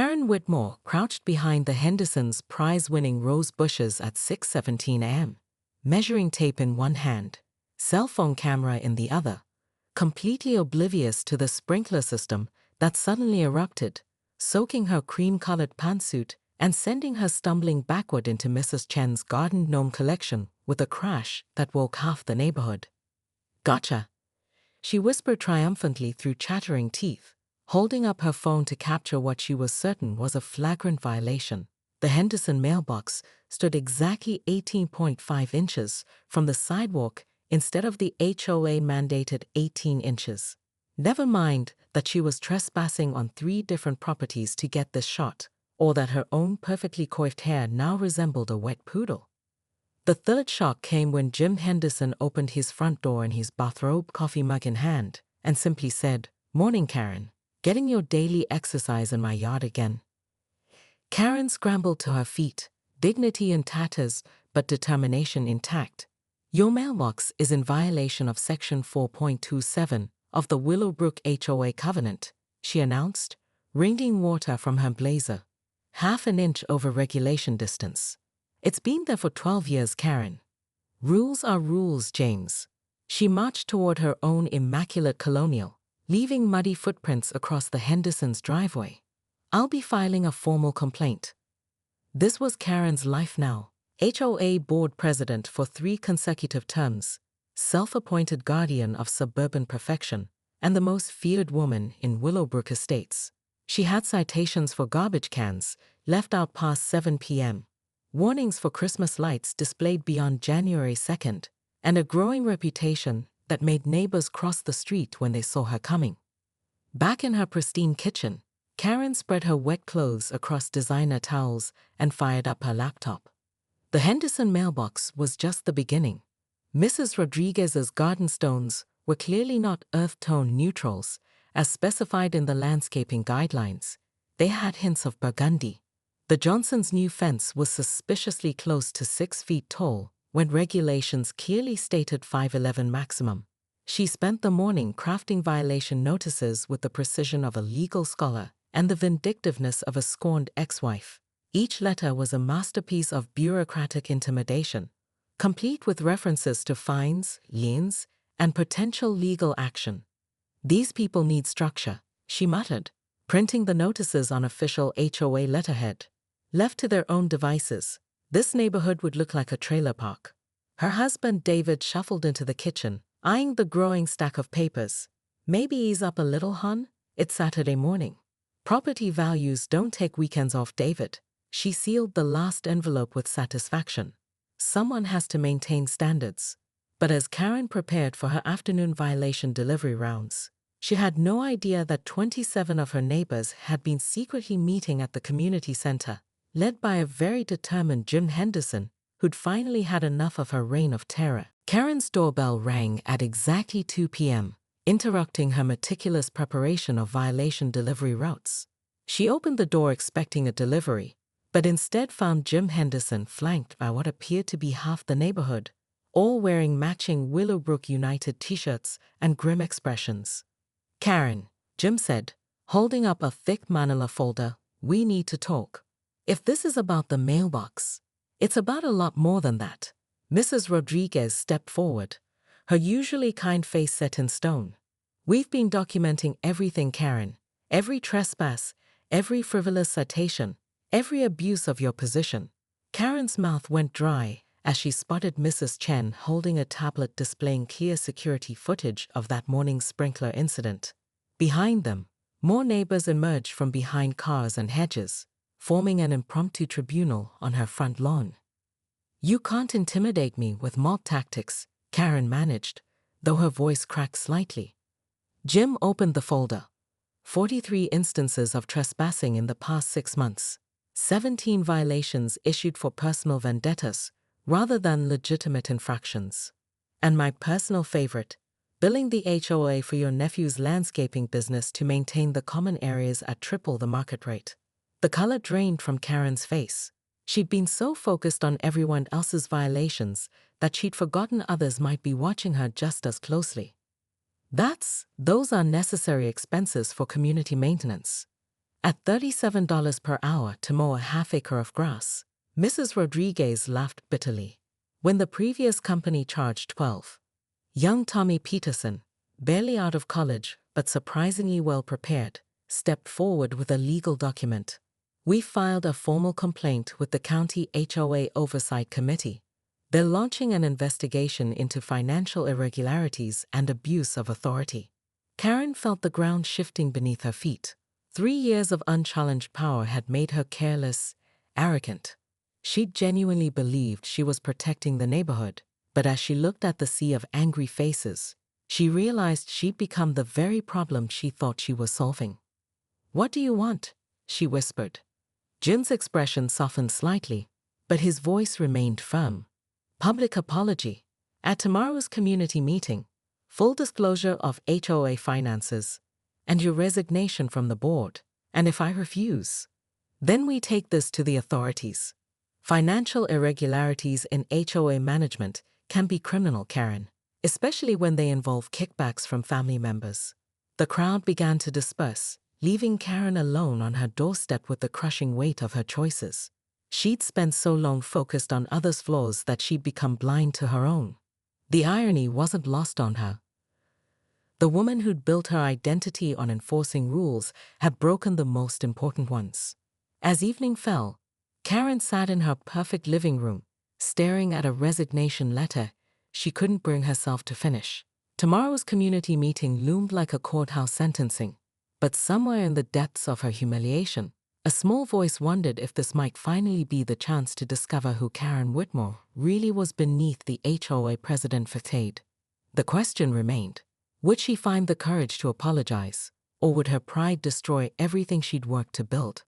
Karen Whitmore crouched behind the Hendersons' prize-winning rose bushes at 6:17 a.m., measuring tape in one hand, cell phone camera in the other, completely oblivious to the sprinkler system that suddenly erupted, soaking her cream-colored pantsuit and sending her stumbling backward into Mrs. Chen's garden gnome collection with a crash that woke half the neighborhood. "Gotcha," she whispered triumphantly through chattering teeth, holding up her phone to capture what she was certain was a flagrant violation. The Henderson mailbox stood exactly 18.5 inches from the sidewalk instead of the HOA-mandated 18 inches. Never mind that she was trespassing on 3 different properties to get this shot, or that her own perfectly coiffed hair now resembled a wet poodle. The third shock came when Jim Henderson opened his front door in his bathrobe, coffee mug in hand, and simply said, "Morning, Karen. Getting your daily exercise in my yard again." Karen scrambled to her feet, dignity in tatters but determination intact. "Your mailbox is in violation of Section 4.27 of the Willowbrook HOA Covenant," she announced, wringing water from her blazer. "Half an inch over regulation distance. It's been there for 12 years, Karen." "Rules are rules, James." She marched toward her own immaculate colonial, leaving muddy footprints across the Hendersons' driveway. "I'll be filing a formal complaint." This was Karen's life now. HOA board president for 3 consecutive terms, self-appointed guardian of suburban perfection, and the most feared woman in Willowbrook Estates. She had citations for garbage cans left out past 7 p.m., warnings for Christmas lights displayed beyond January 2nd, and a growing reputation that made neighbors cross the street when they saw her coming. Back in her pristine kitchen, Karen spread her wet clothes across designer towels and fired up her laptop. The Henderson mailbox was just the beginning. Mrs. Rodriguez's garden stones were clearly not earth tone neutrals, as specified in the landscaping guidelines. They had hints of burgundy. The Johnsons' new fence was suspiciously close to 6 feet tall, when regulations clearly stated 5'11" maximum. She spent the morning crafting violation notices with the precision of a legal scholar and the vindictiveness of a scorned ex-wife. Each letter was a masterpiece of bureaucratic intimidation, complete with references to fines, liens, and potential legal action. "These people need structure," she muttered, printing the notices on official HOA letterhead. Left to their own devices, this neighborhood would look like a trailer park. Her husband David shuffled into the kitchen, eyeing the growing stack of papers. "Maybe ease up a little, hon? It's Saturday morning." "Property values don't take weekends off, David." She sealed the last envelope with satisfaction. Someone has to maintain standards. But as Karen prepared for her afternoon violation delivery rounds, she had no idea that 27 of her neighbors had been secretly meeting at the community center, led by a very determined Jim Henderson, who'd finally had enough of her reign of terror. Karen's doorbell rang at exactly 2 p.m., interrupting her meticulous preparation of violation delivery routes. She opened the door expecting a delivery, but instead found Jim Henderson flanked by what appeared to be half the neighborhood, all wearing matching Willowbrook United t-shirts and grim expressions. "Karen," Jim said, holding up a thick manila folder, "we need to talk. If this is about the mailbox, it's about a lot more than that." Mrs. Rodriguez stepped forward, her usually kind face set in stone. "We've been documenting everything, Karen. Every trespass, every frivolous citation, every abuse of your position." Karen's mouth went dry as she spotted Mrs. Chen holding a tablet displaying clear security footage of that morning's sprinkler incident. Behind them, more neighbors emerged from behind cars and hedges, forming an impromptu tribunal on her front lawn. "You can't intimidate me with mob tactics," Karen managed, though her voice cracked slightly. Jim opened the folder. 43 instances of trespassing in the past 6 months. 17 violations issued for personal vendettas rather than legitimate infractions. And my personal favorite, billing the HOA for your nephew's landscaping business to maintain the common areas at triple the market rate. The color drained from Karen's face. She'd been so focused on everyone else's violations that she'd forgotten others might be watching her just as closely. Those are necessary expenses for community maintenance. At $37 per hour to mow a half-acre of grass, Mrs. Rodriguez laughed bitterly. When the previous company charged 12. Young Tommy Peterson, barely out of college but surprisingly well prepared, stepped forward with a legal document. We filed a formal complaint with the county HOA Oversight Committee. They're launching an investigation into financial irregularities and abuse of authority. Karen felt the ground shifting beneath her feet. 3 years of unchallenged power had made her careless, arrogant. She genuinely believed she was protecting the neighborhood, but as she looked at the sea of angry faces, she realized she'd become the very problem she thought she was solving. "What do you want?" she whispered. Jim's expression softened slightly, but his voice remained firm. "Public apology. At tomorrow's community meeting, full disclosure of HOA finances, and your resignation from the board. And if I refuse, then we take this to the authorities." Financial irregularities in HOA management can be criminal, Karen, especially when they involve kickbacks from family members. The crowd began to disperse, leaving Karen alone on her doorstep with the crushing weight of her choices. She'd spent so long focused on others' flaws that she'd become blind to her own. The irony wasn't lost on her. The woman who'd built her identity on enforcing rules had broken the most important ones. As evening fell, Karen sat in her perfect living room, staring at a resignation letter she couldn't bring herself to finish. Tomorrow's community meeting loomed like a courthouse sentencing, but somewhere in the depths of her humiliation, a small voice wondered if this might finally be the chance to discover who Karen Whitmore really was beneath the HOA president facade. The question remained, would she find the courage to apologize, or would her pride destroy everything she'd worked to build?